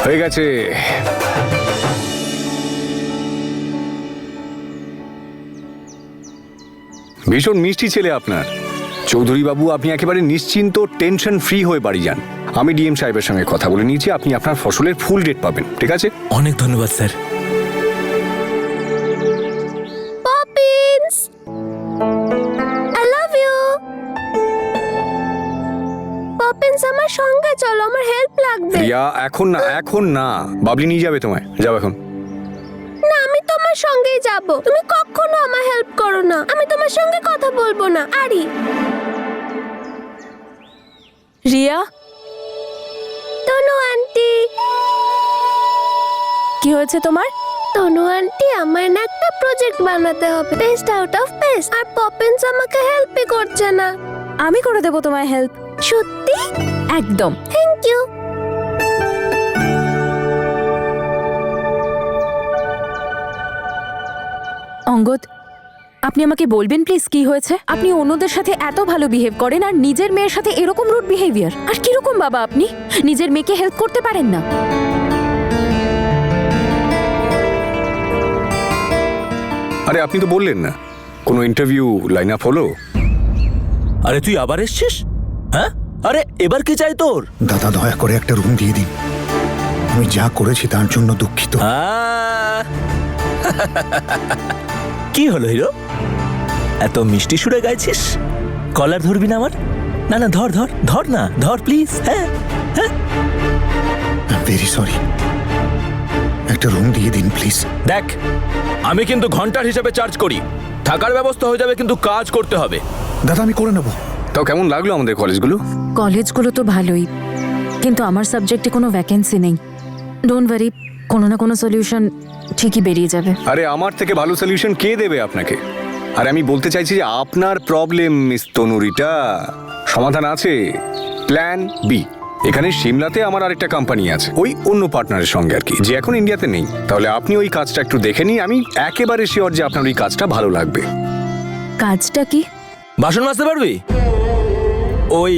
হয়ে গেছে। ভীষণ মিষ্টি ছেলে আপনার চৌধুরী বাবু। আপনি একেবারে নিশ্চিন্ত, টেনশন ফ্রি হয়ে বাড়ি যান। আমি ডিএম সাহেবের সঙ্গে কথা বলে নিয়েছি, আপনি আপনার ফসলের ফুল রেট পাবেন, ঠিক আছে? অনেক ধন্যবাদ sir. Poppins, I love you. Poppins, আমার সঙ্গে চলো, আমার হেল্প লাগবে। রিয়া, এখন না, এখন না। বাবলি নিয়ে যাবে তোমায়, যাও এখন। না, আমি তোমার সঙ্গেই যাব। তুমি কখনো আমার হেল্প করো না। আমি তোমার সঙ্গে কথা বলবো না। আরি, রিয়া, তনু আন্টি। কি হয়েছে তোমার? তনু আন্টি, আমার না একটা প্রজেক্ট বানাতে হবে, বেস্ট আউট অফ পেস্ট, আর পপিন্স আমাকে হেল্পই করছে না। আমি করে দেবো তোমায় হেল্প। সত্যি? একদম। Thank you. অঙ্গদ, আপনি আমাকে বলবেন প্লিজ কি হয়েছে? আপনি অন্যদের সাথে এত ভালো বিহেভ করেন আর নিজের মেয়ের সাথে এরকম রুড বিহেভিয়ার। আর কিরকম বাবা আপনি? নিজের মেয়েকে হেল্প করতে পারেন না? আরে আপনি তো বললেন না কোনো ইন্টারভিউ লাইন আপ হলো। আরে তুই আবার এসছিস? হ্যাঁ, আরে এবার কি চাই তোর? দাদা, দয়া করে একটা রুম দিয়ে দিন। আমি যা করেছি তার জন্য দুঃখিত। কি হলো হিরো, এত মিষ্টি সুরে গাইছিস? কলার ধরবি না আমার? না না, ধর ধর ধর না, ধর প্লিজ। হ্যাঁ হ্যাঁ, ভেরি সরি, একটা রুম দিয়ে দিন প্লিজ। দেখ, আমি কিন্তু ঘন্টার হিসেবে চার্জ করি। থাকার ব্যবস্থা হয়ে যাবে, কিন্তু কাজ করতে হবে। দাদা, আমি করে নেবো। তাও কেমন লাগলো আমাদের কলেজগুলো? কলেজগুলো তো ভালোই, কিন্তু আমার সাবজেক্টে কোনো ভ্যাকেন্সি নেই। ডোন্ট ওয়ারি, কোনো না কোনো সলিউশন ঠিকই বেরিয়ে যাবে। আরে আমার থেকে ভালো সলিউশন কে দেবে আপনাকে? আর আমি বলতে চাইছি যে আপনার প্রবলেম মিস তনুরিটা সমাধান আছে। Plan B. এখানে সিমলাতে আমার আরেকটা কোম্পানি আছে, ওই অন্য পার্টনারের সঙ্গে আর কি, যে এখন ইন্ডিয়াতে নেই। তাহলে আপনি ওই কাজটা একটু দেখে নিন। আমি একেবারে শিওর যে আপনার ওই কাজটা ভালো লাগবে। কাজটা কি? বাসন মাজতে পারবি? ওই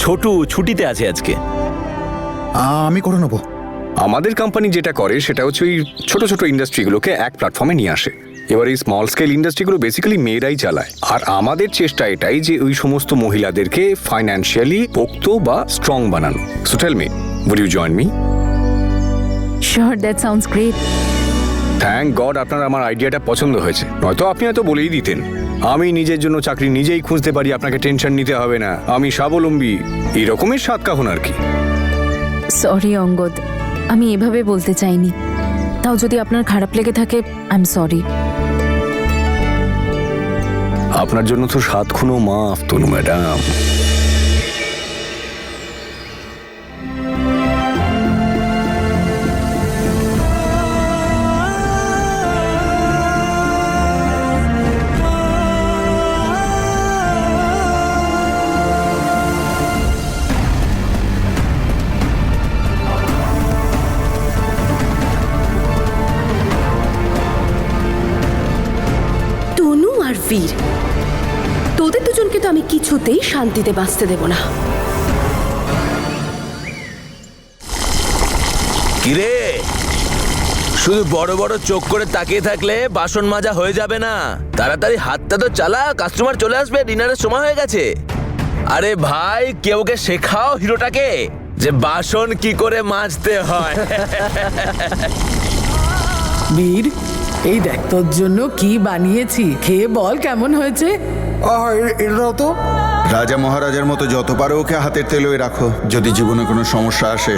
ছোটু ছুটিতে আছে আজকে। আমি করে নেবো। আমাদের কোম্পানি যেটা করে সেটা হচ্ছে ওই ছোট ছোট ইন্ডাস্ট্রিগুলোকে এক প্ল্যাটফর্মে নিয়ে আসে। এবার এই স্মল স্কেল ইন্ডাস্ট্রিগুলো বেসিক্যালি মেয়েরাই চালায়। আর আমাদের চেষ্টা এটাই যে ওই সমস্ত মহিলাদেরকে ফাইন্যান্সিয়ালি পোক্ত বা স্ট্রং বানানো। So tell me, will you join me? Sure, that sounds great. Thank god আপনার আমার আইডিয়াটা পছন্দ হয়েছে, নয়তো আপনি হয়তো বলেই দিতেন। আমি নিজের জন্য চাকরি নিজেই খুঁজতে পারি, আপনাকে টেনশন নিতে হবে না, আমি স্বাবলম্বী, এরকমের সাত কাহন আর কি। সরি অঙ্গদ, আমি এভাবে বলতে চাইনি। তাও যদি আপনার খারাপ লেগে থাকে, আই এম সরি। আপনার জন্য তো 7 খুনও মাফ তনু ম্যাডাম। তনু আর বীর, তোদের দুজনকে তো আমি কিছুতেই শান্তিতে বাঁচতে দেব না। কিরে, শুধু বড় বড় চোখ করে তাকিয়ে থাকলে বাসন মাজা হয়ে যাবে না। তাড়াতাড়ি হাতটা তো চালা, কাস্টমার চলে আসবে, ডিনারের সময় হয়ে গেছে। আরে ভাই, কেউকে শেখাও হিরোটাকে যে বাসন কি করে মাজতে হয়। বীর, এই দেখ তোর জন্য কি বানিয়েছি, খেয়ে বল কেমন হয়েছে। এটাও তো রাজা মহারাজার মতো যত পারো ওকে হাতের তেলোয় রাখো। যদি জীবনে কোনো সমস্যা আসে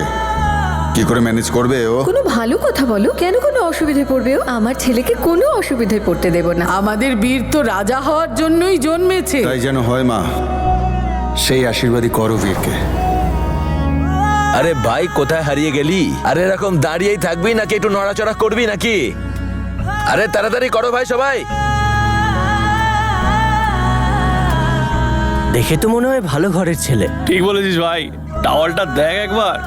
কি করে ম্যানেজ করবে ও? কোনো ভালো কথা বলো, কেন কোনো অসুবিধায় পড়বে ও? আমার ছেলেকে কোনো অসুবিধায় পড়তে দেব না। আমাদের বীর তো রাজা হওয়ার জন্যই জন্মেছে। তাই যেন হয় মা, সেই আশীর্বাদই করো বীরকে। আরে ভাই, কোথায় হারিয়ে গেলি? আরে এরকম দাঁড়িয়েই থাকবি নাকি একটু নড়াচড়া করবি নাকি? আরে তাড়াতাড়ি করো ভাই সবাই। দেখে তো মনে হয় ভালো ঘরের ছেলে। ঠিক বলেছিস ভাই, টাওয়ালটা দেখ একবার।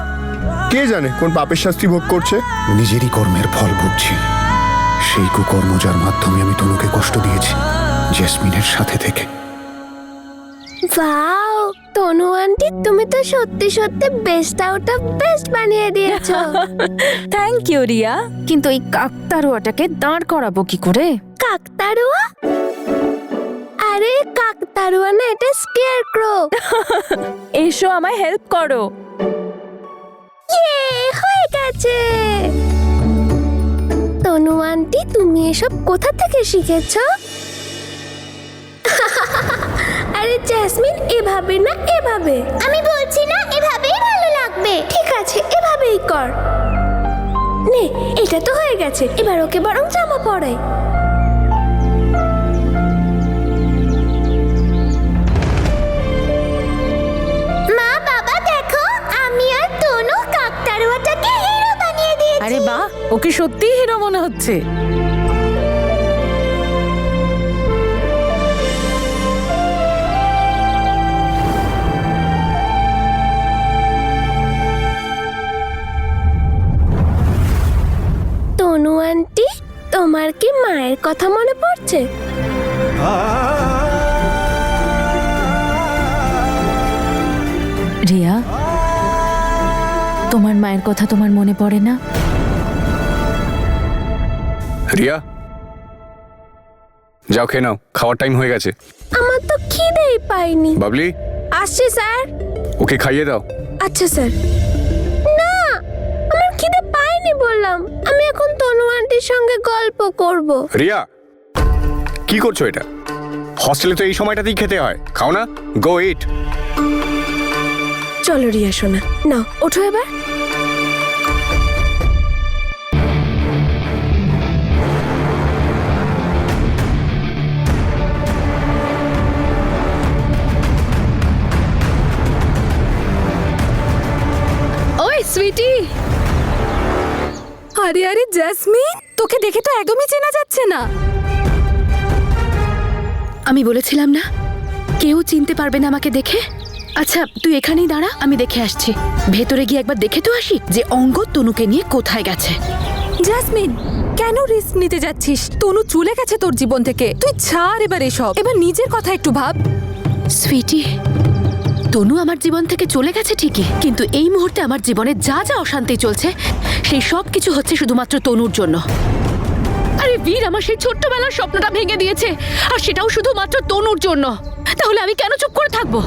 কে জানে কোন পাপের শাস্তি ভোগ করছে। নিজেরই কর্মের ফল ভুগছি। সেই কুকর্ম যার মাধ্যমে আমি তনুকে কষ্ট দিয়েছি, জেসমিনের সাথে থেকে। ওয়াও তনু আন্টি, তুমি তো সত্যি সত্যি বেস্ট আউট অফ বেস্ট বানিয়ে দিয়েছো। থ্যাংক ইউ রিয়া, কিন্তু এই কাকতারুয়াটাকে দাঁড় করাবো কি করে? কাকতারুয়া? আরে কাকতারুয়া না, এটা স্কেয়ারক্রো। এসো আমায় হেল্প করো। হয়ে গেছে। তনু আন্টি, তুমি এসব কোথা থেকে শিখেছো? আরে জেসমিন, এভাবে না এভাবে। আমি বলছি না এভাবেই ভালো লাগবে। ঠিক আছে, এভাবেই কর। নে, এটা তো হয়ে গেছে, এবার ওকে বরং জামা পরাই। মা বাবা দেখো, আমি আর তনু কাকতারুয়াটাকে হিরো বানিয়ে দিয়েছি। আরে বাহ, ওকে সত্যিই হিরো মনে হচ্ছে। তনু আন্টি, তোমার কি মায়ের কথা মনে পড়ছে? রিয়া, তোমার মায়ের কথা তোমার মনে পড়ে না? রিয়া, যাও খেয়ে নাও, খাওয়ার টাইম হয়ে গেছে। আমার তো খিদেই পাইনি। বাবলি, আসছি স্যার। ওকে খাইয়ে দাও। আচ্ছা স্যার। না, আমার খিদে পাইনি বললাম। আমি এখন তনু আন্টির সঙ্গে গল্প করব। রিয়া, কি করছো এটা? হস্টেলে তো এই সময়টাতেই খেতে হয়, খাও না, গো ইট। চলো রিয়া সোনা, নাও ওঠো এবার। ওই সুইটি। আরে আরে জেসমিন, তোকে দেখে তো একদমই চেনা যাচ্ছে না। আমি বলেছিলাম না, কেউ চিনতে পারবে না আমাকে দেখে। আচ্ছা তুই এখানেই দাঁড়া, আমি দেখে আসছি। ভেতরে গিয়ে একবার দেখে তো আসি যে অঙ্গদ তনুকে নিয়ে কোথায় গেছে। জাসমিন, কেন রিস্ক নিতে যাচ্ছিস? তনু চলে গেছে তোর জীবন থেকে, তুই ছাড় এবার এসব। এবার নিজের কথা একটু ভাব। সুইটি, তনু আমার জীবন থেকে চলে গেছে ঠিকই, কিন্তু এই মুহূর্তে আমার জীবনে যা যা অশান্তি চলছে সেই সব কিছু হচ্ছে শুধুমাত্র তনুর জন্য। আরে বীর আমার সেই ছোট্টবেলার স্বপ্নটা ভেঙে দিয়েছে, আর সেটাও শুধুমাত্র তনুর জন্য। তাহলে আমি কেন চুপ করে থাকবো?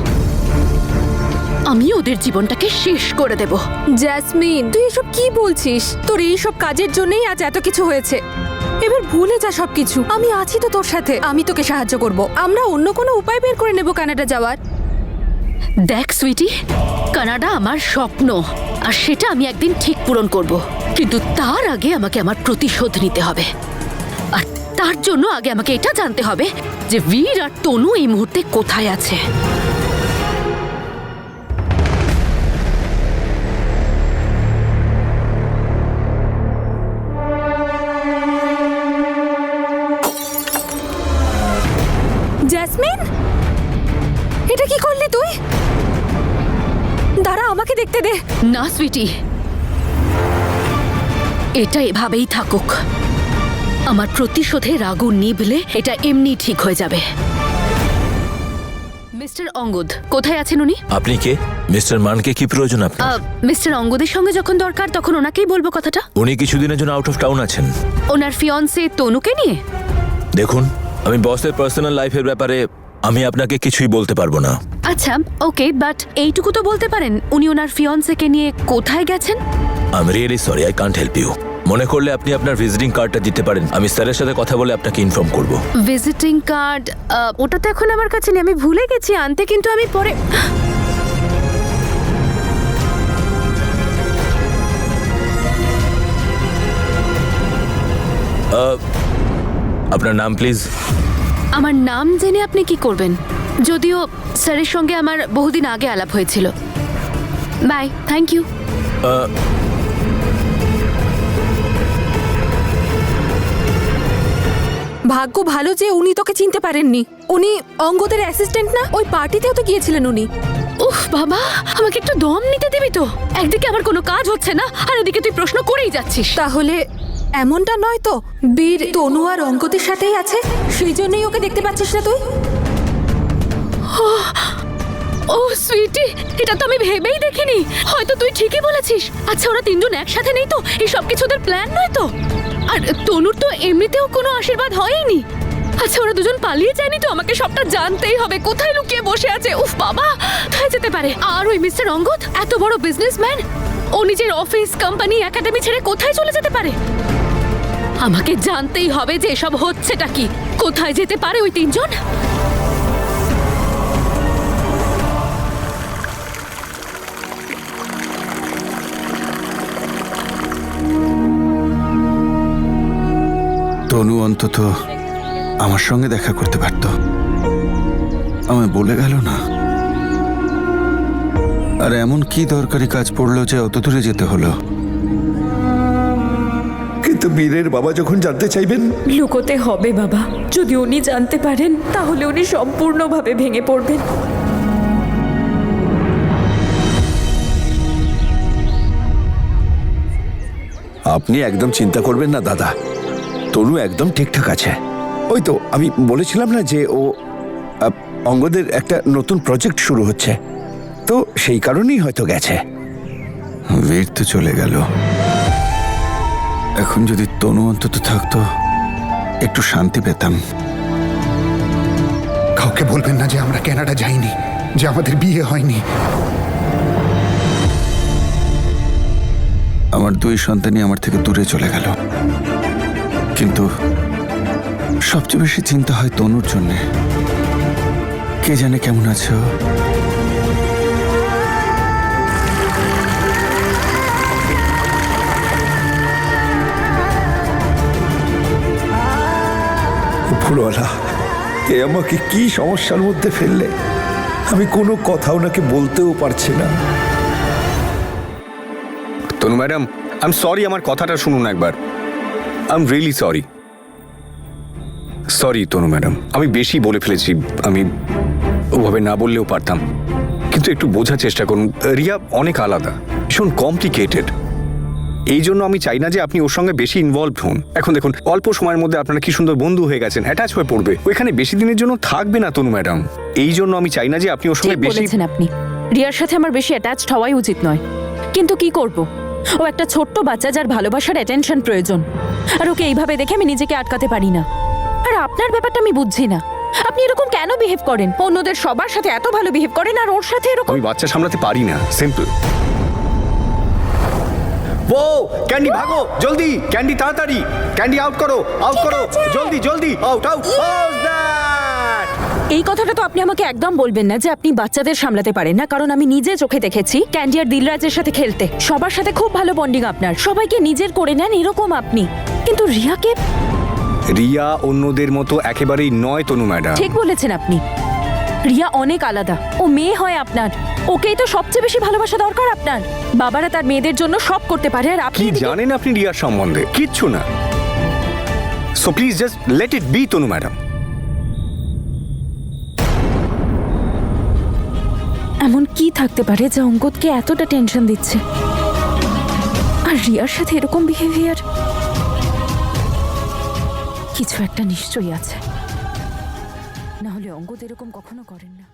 আমি ওদের জীবনটাকে শেষ করে দেব। জাসমিন, তুই এসব কি বলছিস? তোর এই সব কাজের জন্যই আজ এত কিছু হয়েছে। এবার ভুলে যা সবকিছু। আমি আছি তো তোর সাথে, আমি তোকে সাহায্য করব। আমরা অন্য কোনো উপায় বের করে নেব কানাডা যাওয়ার। দেখ সুইটি, কানাডা আমার স্বপ্ন, আর সেটা আমি একদিন ঠিক পূরণ করব। কিন্তু তার আগে আমাকে আমার প্রতিশোধ নিতে হবে। আর তার জন্য আগে আমাকে এটা জানতে হবে যে বীর আর তনু এই মুহূর্তে কোথায় আছে। জাসমিন, এটা কি করলি তুই? দাঁড়া, আমাকে দেখতে দে। না সুইটি, এটা এভাবেই থাকুক। আমার প্রতিশোধের আগুন নিভলে এটা এমনি ঠিক হয়ে যাবে। মিস্টার অঙ্গদ, কোথায় আছেন উনি? আপনি কে? মিস্টার মানকে কি প্রয়োজন আপনার? মিস্টার অঙ্গদের সঙ্গে যখন দরকার তখন ওনাকেই বলবো কথাটা। উনি কিছুদিনের জন্য আউট অফ টাউন আছেন। ওনার ফিয়ন্সে তনুকে নিয়ে? দেখুন, আমি বসের পার্সোনাল লাইফের ব্যাপারে আমি আপনাকে কিছুই বলতে পারবো না। আচ্ছা ওকে, বাট এইটুকু তো বলতে পারেন উনি ওনার ফিয়ন্সেকে নিয়ে কোথায় গেছেন? I am really sorry, I can't help you. মনে করলে আপনি আপনার ভিজিটিং কার্ডটা দিতে পারেন, আমি স্যারের সাথে কথা বলে আপনাকে ইনফর্ম করব। Visiting card? ওটা তো এখন আমার কাছে নেই, আমি ভুলে গেছি আনতে, কিন্তু আমি পরে। আপনার নাম প্লিজ? আমার নাম জেনে আপনি কি করবেন? যদিও স্যারের সঙ্গে আমার বহুদিন আগে আলাপ হয়েছিল। Bye, thank you. ভাগ্য ভালো যে উনি তোকে চিনতে পারেননি। উনি অঙ্গদের অ্যাসিস্ট্যান্ট না? ওই পার্টিতেও তো গিয়েছিলেন উনি। উফ বাবা, আমাকে একটু দম নিতে দিবি তো? একদিকে আমার কোনো কাজ হচ্ছে না, আর এদিকে তুই প্রশ্ন করেই যাচ্ছিস। তাহলে এমনটা নয় তো বীর তনু আর অঙ্গদের সাথেই আছে, সেই জন্যই ওকে দেখতে পাচ্ছিস না তুই? কিটি, এটা তো আমি ভেবেই দেখিনি। হয়তো তুই ঠিকই বলেছিস। আচ্ছা, ওরা তিনজন একসাথে নেই তো? এই সব কিছু ওদের প্ল্যান নয় তো? আর তনুর তো এমনিতেও কোনো আশীর্বাদ হয়নি। আচ্ছা, ওরা দুজন পালিয়ে যায়নি তো? আমাকে সবটা জানতেই হবে। কোথায় লুকিয়ে বসে আছে? উফ বাবা, কোথায় যেতে পারে? আর ওই মিস্টার অঙ্গদ, এত বড় বিজনেসম্যান, ও নিজের অফিস, কোম্পানি, একাডেমি ছেড়ে কোথায় চলে যেতে পারে? আমাকে জানতেই হবে যে এসব হচ্ছেটা কি। কোথায় যেতে পারে ওই তিনজন? তনু অন্তত আমার সঙ্গে দেখা করতে পারত, আমায় বলে গেল না। আর এমন কি দরকারি কাজ পড়লো যে অত দূরে যেতে হলো? কিন্তু বীরের বাবা যখন জানতে চাইবেন, লুকোতে হবে বাবা। যদি উনি জানতে পারেন তাহলে উনি সম্পূর্ণভাবে ভেঙে পড়বেন। আপনি একদম চিন্তা করবেন না দাদা, তনু একদম ঠিকঠাক আছে। ওই তো আমি বলেছিলাম না যে ও অঙ্গদের একটা নতুন প্রজেক্ট শুরু হচ্ছে, তো সেই কারণেই হয়তো গেছে। বীর তো চলে গেল, এখন যদি তনু অন্তত থাকতো একটু শান্তি পেতাম। কাউকে বলবেন না যে আমরা কানাডা যাইনি, যে আমাদের বিয়ে হয়নি। আমার দুই সন্তানই আমার থেকে দূরে চলে গেল, কিন্তু সবচেয়ে বেশি চিন্তা হয় তনুর জন্যে। কে জানে কেমন আছে ও। উপরওয়ালা, এ আমাকে কি সমস্যার মধ্যে ফেললে? আমি কোনো কথা ওনাকে বলতেও পারছি না। তনু ম্যাডাম, আই এম সরি, আমার কথাটা শুনুন একবার। I am really sorry. Sorry Tanu madam, আমি বেশি বলে ফেলেছি। আমি ওভাবে না বললেও পারতাম, কিন্তু একটু বোঝার চেষ্টা করুন। রিয়া অনেক আলাদা, ভীষণ কমপ্লিকেটেড। এই জন্য আমি চাই না যে আপনি ওর সঙ্গে বেশি ইনভলভ হন। এখন দেখুন, অল্প সময়ের মধ্যে আপনারা কি সুন্দর বন্ধু হয়ে গেছেন, অ্যাটাচ হয়ে পড়বে। ওইখানে বেশি দিনের জন্য থাকবে না তনু ম্যাডাম। এই জন্য আমি চাই না যে আপনি ওর সঙ্গে ঠিক বেশি। বলেছেন আপনি। রিয়ার সাথে আমার বেশি অ্যাটাচড হওয়াই উচিত নয়, কিন্তু কি করব? ও একটা ছোট্ট বাচ্চা যার ভালোবাসার অ্যাটেনশন প্রয়োজন, আর ওকে এইভাবে দেখে আমি নিজেকে আটকাতে পারি না। আর আপনার ব্যাপারটা আমি বুঝছি না, আপনি এরকম কেন বিহেভ করেন? অন্যদের সবার সাথে এত ভালো বিহেভ করেন, আর ওর সাথে এরকম। আমি বাচ্চা সামলাতে পারি না, সিম্পল। ও ক্যান্ডি, ভাগো জলদি, ক্যান্ডি তাড়াতাড়ি, ক্যান্ডি আউট করো, আউট করো, জলদি জলদি, আউট আউট। এই কথাটা তো আপনি আমাকে একদম বলবেন না যে আপনি বাচ্চাদের সামলাতে পারেন না, কারণ আমি নিজে চোখে দেখেছি ক্যান্ডি আর দিলরাজের সাথে খেলতে। সবার সাথে খুব ভালো বন্ডিং আপনার, সবাইকে নিজের করে নেন এরকম আপনি। কিন্তু রিয়াকে? রিয়া অন্যদের মতো একেবারেই নয় তনু ম্যাডাম। ঠিক বলেছেন আপনি, রিয়া অনেক আলাদা। ও মেয়ে হয় আপনার, ওকেই তো সবচেয়ে বেশি ভালোবাসা দরকার আপনার। বাবারা তার মেয়েদের জন্য সব করতে পারে, আর আপনি কি জানেন আপনি রিয়ার সম্বন্ধে? কিচ্ছু না। So please just let it be Tanu madam. এমন কি থাকতে পারে যে অঙ্গদকে এতটা টেনশন দিচ্ছে, আর রিয়ার সাথে এরকম বিহেভিয়ার? কিছু একটা নিশ্চয়ই আছে, না হলে অঙ্গদ এরকম কখনো করেন না।